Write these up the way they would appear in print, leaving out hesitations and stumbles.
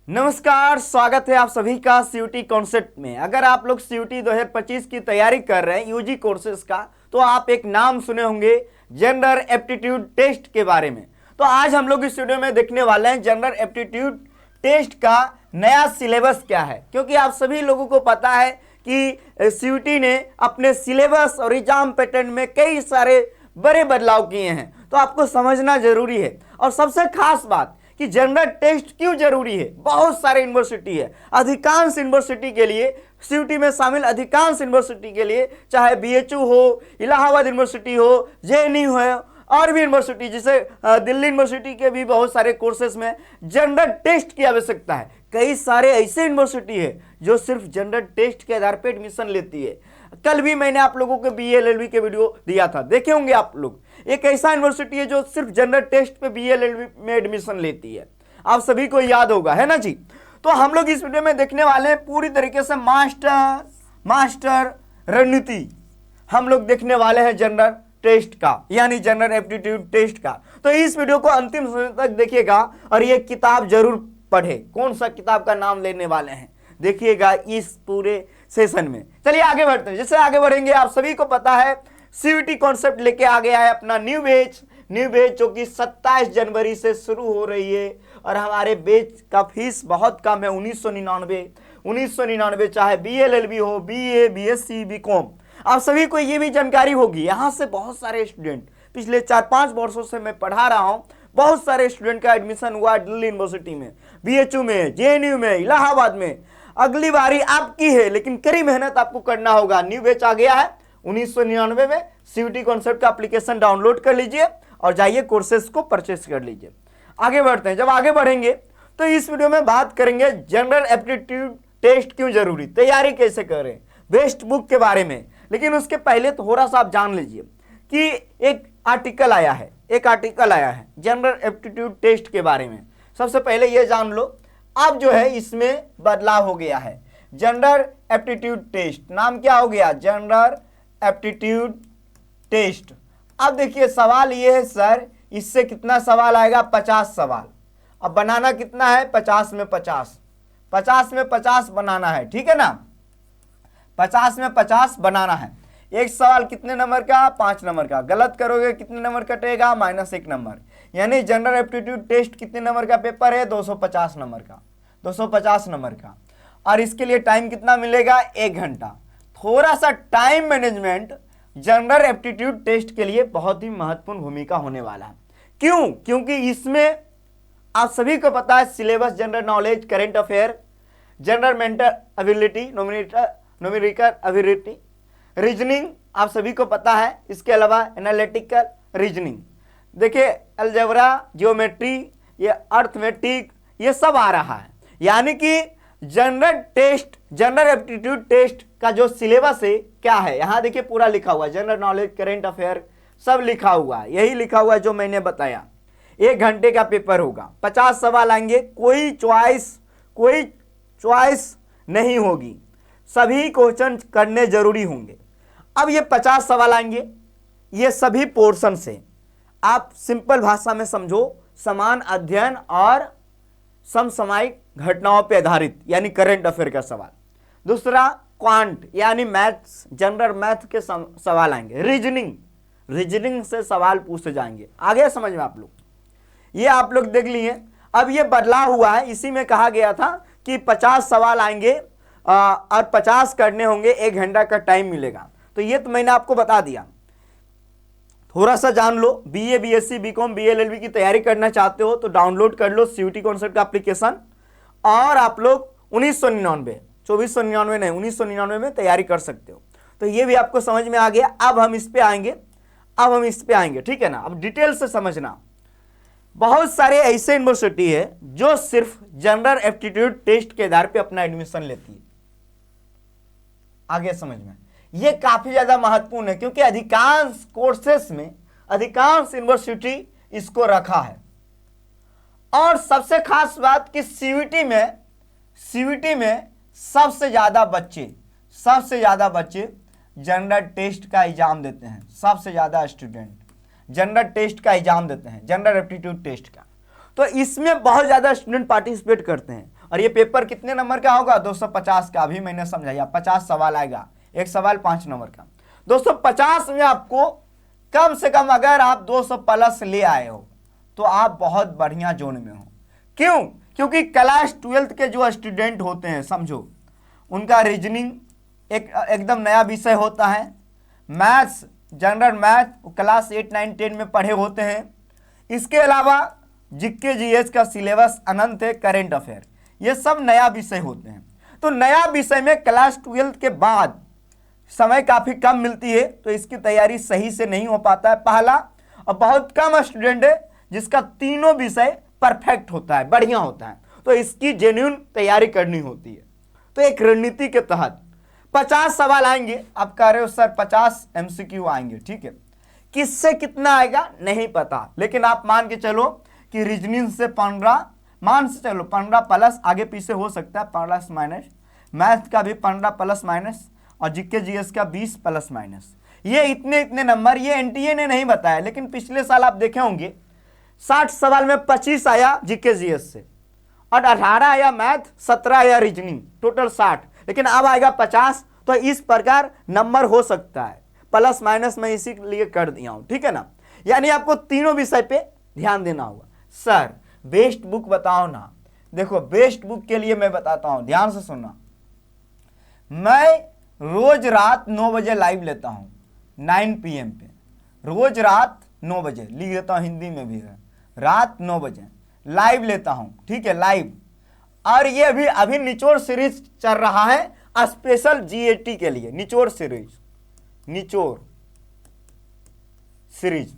नमस्कार, स्वागत है आप सभी का सीयूटी कॉन्सेप्ट में। अगर आप लोग सीयूटी 2025 की तैयारी कर रहे हैं यूजी कोर्सेज का, तो आप एक नाम सुने होंगे जनरल एप्टीट्यूड टेस्ट के बारे में। तो आज हम लोग इस वीडियो में देखने वाले हैं जनरल एप्टीट्यूड टेस्ट का नया सिलेबस क्या है, क्योंकि आप सभी लोगों को पता है कि सीयूटी ने अपने सिलेबस और एग्जाम पैटर्न में कई सारे बड़े बदलाव किए हैं, तो आपको समझना जरूरी है। और सबसे खास बात कि जनरल टेस्ट क्यों जरूरी है, बहुत सारे यूनिवर्सिटी है, अधिकांश यूनिवर्सिटी के लिए, सीयूटी में शामिल अधिकांश यूनिवर्सिटी के लिए, चाहे बीएचयू हो, इलाहाबाद यूनिवर्सिटी हो, जेएनयू हो, और भी यूनिवर्सिटी जैसे दिल्ली यूनिवर्सिटी के भी बहुत सारे कोर्सेज में जनरल टेस्ट की आवश्यकता है। कई सारे ऐसे यूनिवर्सिटी है जो सिर्फ जनरल टेस्ट के आधार पर एडमिशन लेती है। कल भी मैंने आप लोगों को बीए एलएलबी के वीडियो दिया था, देखे होंगे आप लोग। एक ऐसा यूनिवर्सिटी है जो सिर्फ जनरल टेस्ट पे बीए एलएलबी में एडमिशन लेती है, आप सभी को याद होगा, है ना जी। तो हम लोग इस वीडियो में देखने वाले हैं पूरी तरीके से मास्टर रणनीति हम लोग देखने वाले हैं जनरल टेस्ट का, यानी जनरल एप्टीट्यूड टेस्ट का। तो इस वीडियो को अंतिम समय तक देखिएगा और ये किताब जरूर पढ़े। कौन सा किताब का नाम लेने वाले हैं देखिएगा इस पूरे सेशन में। चलिए आगे बढ़ते हैं। जैसे आगे बढ़ेंगे, आप सभी को पता है सीयूटी कॉन्सेप्ट लेके आ गया है अपना न्यू बैच जो कि 27 जनवरी से शुरू हो रही है। और हमारे बैच का फीस बहुत कम है, 1999। चाहे बीएलएलबी हो, बीए, बीएससी, बीकॉम, आप सभी को ये भी जानकारी होगी। यहाँ से बहुत सारे स्टूडेंट, पिछले 4-5 वर्षों से मैं पढ़ा रहा हूँ, बहुत सारे स्टूडेंट का एडमिशन हुआ दिल्ली यूनिवर्सिटी में, बीएचयू में, जेएनयू में, इलाहाबाद में। अगली बारी आपकी है, लेकिन कड़ी मेहनत आपको करना होगा। न्यू बैच आ गया है 1999 में। सीयूटी कॉन्सेप्ट का एप्लीकेशन डाउनलोड कर लीजिए और जाइए कोर्सेज को परचेस कर लीजिए। आगे बढ़ते हैं। जब आगे बढ़ेंगे तो इस वीडियो में बात करेंगे जनरल एप्टीट्यूड टेस्ट क्यों जरूरी, तैयारी कैसे करें, बेस्ट बुक के बारे में। लेकिन उसके पहले थोड़ा सा आप जान लीजिए कि एक आर्टिकल आया है जनरल एप्टीट्यूड टेस्ट के बारे में। सबसे पहले यह जान लो, अब जो है इसमें बदलाव हो गया है। जनरल एप्टीट्यूड टेस्ट नाम क्या हो गया, जनरल एप्टीट्यूड टेस्ट। अब देखिए सवाल ये है सर, इससे कितना सवाल आएगा, 50 सवाल। अब बनाना कितना है, 50 में 50 बनाना है, ठीक है ना। 50 में 50 बनाना है। एक सवाल कितने नंबर का, 5 नंबर का। गलत करोगे कितने नंबर कटेगा, -1 नंबर। यानी जनरल एप्टीट्यूड टेस्ट कितने नंबर का पेपर है, 250 नंबर का, 250 नंबर का। और इसके लिए टाइम कितना मिलेगा, 1 घंटा। थोड़ा सा time management general aptitude test के लिए बहुत ही महत्वपूर्ण भूमिका होने वाला है। क्यों, क्योंकि इसमें आप सभी को पता है syllabus general knowledge, current affair, general mental ability, numerical ability, reasoning आप सभी को पता है। इसके अलावा एनालिटिकल रीजनिंग, देखिए अलजेब्रा, जियोमेट्री, ये अर्थमेटिक, ये सब आ रहा है। यानी कि जनरल एप्टीट्यूड टेस्ट का जो सिलेबस है क्या है, यहाँ देखिए पूरा लिखा हुआ है, जनरल नॉलेज, करेंट अफेयर सब लिखा हुआ है। यही लिखा हुआ है जो मैंने बताया। 1 घंटे का पेपर होगा, 50 सवाल आएंगे, कोई चॉइस नहीं होगी, सभी क्वेश्चन करने जरूरी होंगे। अब ये 50 सवाल आएंगे, ये सभी पोर्शन से। आप सिंपल भाषा में समझो, समान अध्ययन और समसामयिक घटनाओं पर आधारित, यानी करंट अफेयर का सवाल। दूसरा क्वांट यानी मैथ्स, जनरल मैथ के सवाल आएंगे। रीजनिंग से सवाल पूछे जाएंगे। आगे समझ में आप लोग, ये आप लोग देख लिए। अब ये बदलाव हुआ है, इसी में कहा गया था कि 50 सवाल आएंगे और 50 करने होंगे, 1 घंटा का टाइम मिलेगा। तो ये तो मैंने आपको बता दिया। थोड़ा सा जान लो, बीए, बीएससी, बीकॉम, बीएलएलबी की तैयारी करना चाहते हो तो डाउनलोड कर लो सीयूटी कॉन्सेप्ट का एप्लीकेशन। और आप लोग 1999 में तैयारी कर सकते हो। तो ये भी आपको समझ में आ गया। अब हम इस पे आएंगे, ठीक है ना। अब डिटेल से समझना, बहुत सारे ऐसे यूनिवर्सिटी है जो सिर्फ जनरल एप्टीट्यूड टेस्ट के आधार पे अपना एडमिशन लेती है। आगे समझ में, ये काफी ज्यादा महत्वपूर्ण है, क्योंकि अधिकांश कोर्सेस में अधिकांश यूनिवर्सिटी इसको रखा है। और सबसे खास बात कि सीयूटी में सबसे ज्यादा बच्चे जनरल टेस्ट का एग्जाम देते हैं। सबसे ज्यादा स्टूडेंट जनरल टेस्ट का एग्जाम देते हैं, जनरल एप्टीट्यूड टेस्ट का। तो इसमें बहुत ज्यादा स्टूडेंट पार्टिसिपेट करते हैं। और ये पेपर कितने नंबर का होगा? 250 का। अभी मैंने समझाया 50 सवाल आएगा, एक सवाल 5 नंबर का। 250 में आपको कम से कम अगर आप 200 प्लस ले आए हो तो आप बहुत बढ़िया जोन में हो। क्यों? क्योंकि क्लास 12th के जो स्टूडेंट होते हैं, समझो उनका रीजनिंग एकदम नया विषय होता है। मैथ्स, जनरल मैथ क्लास 8, 9, 10 में पढ़े होते हैं। इसके अलावा जीके जीएस का सिलेबस अनंत है, करेंट अफेयर, ये सब नया विषय होते हैं। तो नया विषय में क्लास 12th के बाद समय काफ़ी कम मिलती है, तो इसकी तैयारी सही से नहीं हो पाता है, पहला। और बहुत कम स्टूडेंट है जिसका तीनों विषय परफेक्ट होता है, बढ़िया होता है, तो इसकी जेन्युइन तैयारी करनी होती है। तो एक रणनीति के तहत 50 सवाल आएंगे। आप कह रहे हो सर 50 MCQ आएंगे, ठीक है, किससे कितना आएगा नहीं पता, लेकिन आप मान के चलो कि रीजनिंग से 15, मान से चलो 15 प्लस, आगे पीछे हो सकता है प्लस माइनस, मैथ का भी 15 प्लस माइनस, और जीके जीएस का 20 प्लस माइनस। ये इतने इतने नंबर ये एनटीए ने नहीं बताया, लेकिन पिछले साल आप देखे होंगे 60 सवाल में 25 आया जीके जीएस से, और 18 आया मैथ, 17 आया रीजनिंग, टोटल 60। लेकिन अब आएगा 50, तो इस प्रकार नंबर हो सकता है, प्लस माइनस मैं इसीलिए कर दिया हूं, ठीक है ना। यानी आपको तीनों विषय पे ध्यान देना होगा। सर बेस्ट बुक बताओ ना। देखो बेस्ट बुक के लिए मैं बताता हूं, ध्यान से सुनना। मैं रोज रात 9 बजे लाइव लेता हूं, 9 PM पे, रोज रात 9 बजे लिख देता हूं, हिंदी में भी है, रात 9 बजे लाइव लेता हूं, ठीक है, लाइव। और ये अभी निचोड़ सीरीज चल रहा है स्पेशल जीएटी के लिए, निचोड़ सीरीज।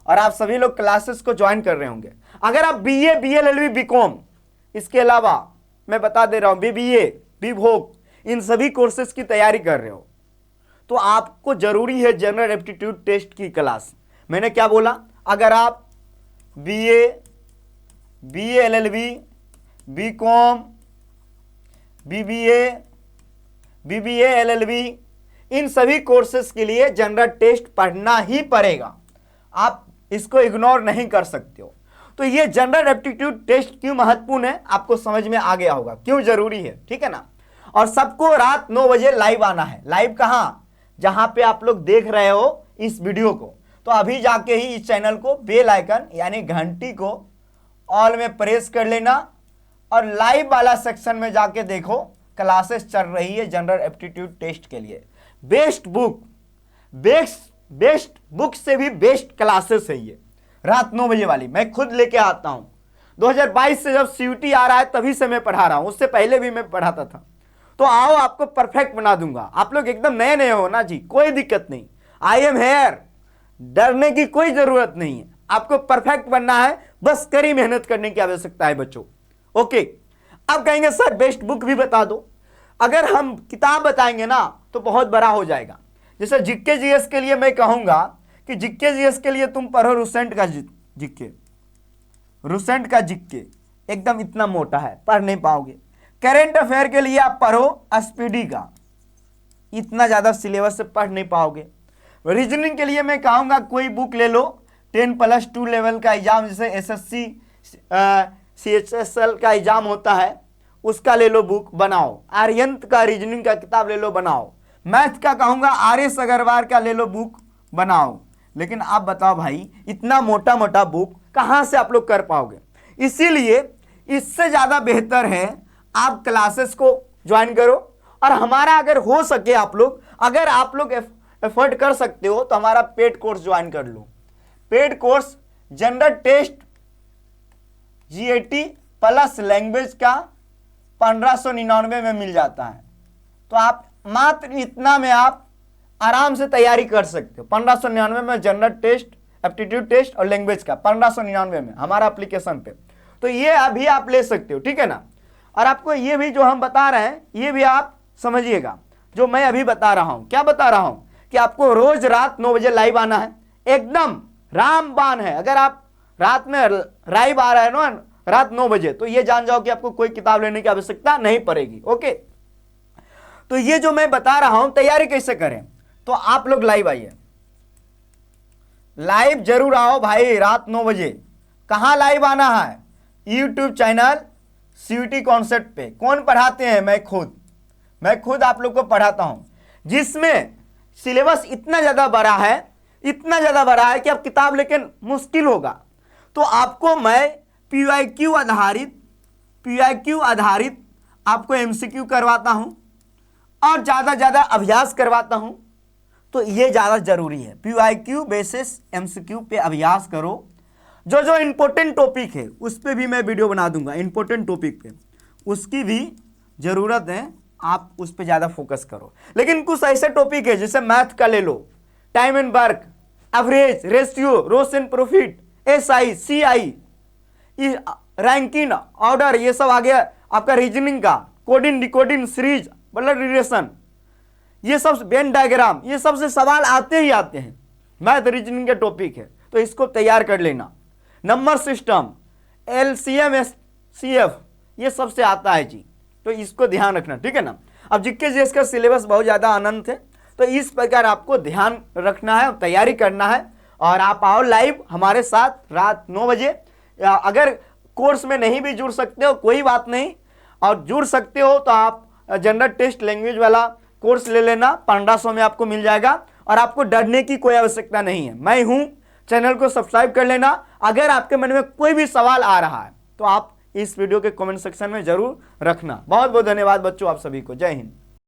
और आप सभी लोग क्लासेस को ज्वाइन कर रहे होंगे। अगर आप बीए, बीएलएलबी, बीकॉम, इसके अलावा मैं बता दे रहा हूं बीबीए, बीवोक, इन सभी कोर्सेज की तैयारी कर रहे हो, तो आपको जरूरी है जनरल एप्टीट्यूड टेस्ट की क्लास। मैंने क्या बोला? अगर आप BA, BLLB, BCom, BBA, LLB, इन सभी कोर्सेज के लिए जनरल टेस्ट पढ़ना ही पड़ेगा, आप इसको इग्नोर नहीं कर सकते हो। तो ये जनरल एप्टीट्यूड टेस्ट क्यों महत्वपूर्ण है आपको समझ में आ गया होगा, क्यों जरूरी है, ठीक है ना। और सबको रात 9 बजे लाइव आना है। लाइव कहां? जहां पे आप लोग देख रहे हो इस वीडियो को, तो अभी जाके ही इस चैनल को बेल आइकन यानी घंटी को ऑल में प्रेस कर लेना, और लाइव वाला सेक्शन में जाके देखो क्लासेस चल रही है जनरल एप्टीट्यूड टेस्ट के लिए। बेस्ट बुक से भी बेस्ट क्लासेस है ये, रात 9 बजे वाली मैं खुद लेके आता हूं। 2022 से जब सीयूटी आ रहा है तभी से मैं पढ़ा रहा हूं, उससे पहले भी मैं पढ़ाता था। तो आओ आपको परफेक्ट बना दूंगा। आप लोग एकदम नए नए हो ना जी, कोई दिक्कत नहीं, आई एम हेयर, डरने की कोई जरूरत नहीं है। आपको परफेक्ट बनना है, बस कड़ी मेहनत करने की आवश्यकता है बच्चों। ओके, अब कहेंगे सर बेस्ट बुक भी बता दो। अगर हम किताब बताएंगे ना तो बहुत बड़ा हो जाएगा। जैसे जीके जीएस के लिए मैं कहूंगा कि जीके जीएस के लिए तुम पढ़ो रूसेंट का जीके, एकदम इतना मोटा है, पढ़ नहीं पाओगे। करेंट अफेयर के लिए आप पढ़ो स्पीडी का, इतना ज्यादा सिलेबस से पढ़ नहीं पाओगे। रीजनिंग के लिए मैं कहूंगा कोई बुक ले लो, 10+2 लेवल का एग्जाम, जैसे एसएससी CHSL का एग्जाम होता है, उसका ले लो बुक, बनाओ। आर्यंत का रीजनिंग का किताब ले लो, बनाओ। मैथ का कहूंगा RS अग्रवाल का ले लो बुक, बनाओ। लेकिन आप बताओ भाई, इतना मोटा मोटा बुक कहां से आप लोग कर पाओगे? इसीलिए इससे ज्यादा बेहतर है आप क्लासेस को ज्वाइन करो। और हमारा अगर हो सके अगर आप लोग एफर्ट कर सकते हो तो हमारा पेड कोर्स ज्वाइन कर लो। Paid course general test GAT plus language का 1599 में मिल जाता है। तो आप मात्र इतना में आप आराम से तैयारी कर सकते हो। 1599 में जनरल टेस्ट, एप्टीट्यूड टेस्ट और लैंग्वेज का 1599 में हमारा एप्लीकेशन पे। तो ये अभी आप ले सकते हो, ठीक है ना। और आपको ये भी जो हम बता रहे हैं ये भी आप समझिएगा, जो मैं अभी बता रहा हूं। क्या बता रहा हूं? कि आपको रोज रात 9 बजे लाइव आना है, एकदम रामबाण है। अगर आप रात में लाइव आ रहे हैं ना रात 9 बजे, तो ये जान जाओ कि आपको कोई किताब लेने की आवश्यकता नहीं पड़ेगी। ओके, तो ये जो मैं बता रहा हूं तैयारी कैसे करें, तो आप लोग लाइव आइए, लाइव जरूर आओ भाई। रात 9 बजे कहां लाइव आना है? यूट्यूब चैनल सीयूटी कॉन्सेप्ट पे। कौन पढ़ाते हैं? मैं खुद आप लोग को पढ़ाता हूं, जिसमें सिलेबस इतना ज़्यादा बड़ा है कि अब किताब लेकिन मुश्किल होगा। तो आपको मैं पीवाईक्यू आधारित आपको एमसीक्यू करवाता हूं और ज़्यादा अभ्यास करवाता हूं। तो ये ज़्यादा जरूरी है, पीवाईक्यू बेसिस एमसीक्यू पे अभ्यास करो। जो इंपॉर्टेंट टॉपिक है उस पर भी मैं वीडियो बना दूंगा, इंपॉर्टेंट टॉपिक पे उसकी भी ज़रूरत है, आप उस पर ज़्यादा फोकस करो। लेकिन कुछ ऐसे टॉपिक है जैसे मैथ का ले लो, time and work, average, ratio, loss and profit, SI, CI, ranking order, ये सब आ गया आपका रीजनिंग का, coding, decoding, series, blood relation, ये सब वेन डायग्राम, ये सब से सवाल आते ही आते हैं। मैथ रीजनिंग के टॉपिक है तो इसको तैयार कर लेना। नंबर सिस्टम, एलसीएम, एचसीएफ, ये सब से आता है जी, तो इसको ध्यान रखना, ठीक है ना। अब जीके जीएस का सिलेबस बहुत ज़्यादा अनंत है, तो इस प्रकार आपको ध्यान रखना है, तैयारी करना है। और आप आओ लाइव हमारे साथ रात 9 बजे। अगर कोर्स में नहीं भी जुड़ सकते हो कोई बात नहीं, और जुड़ सकते हो तो आप जनरल टेस्ट लैंग्वेज वाला कोर्स ले लेना, 1500 में आपको मिल जाएगा और आपको डरने की कोई आवश्यकता नहीं है। मैं हूं, चैनल को सब्सक्राइब कर लेना। अगर आपके मन में कोई भी सवाल आ रहा है तो आप इस वीडियो के कमेंट सेक्शन में जरूर रखना। बहुत बहुत धन्यवाद बच्चों, आप सभी को। जय हिंद।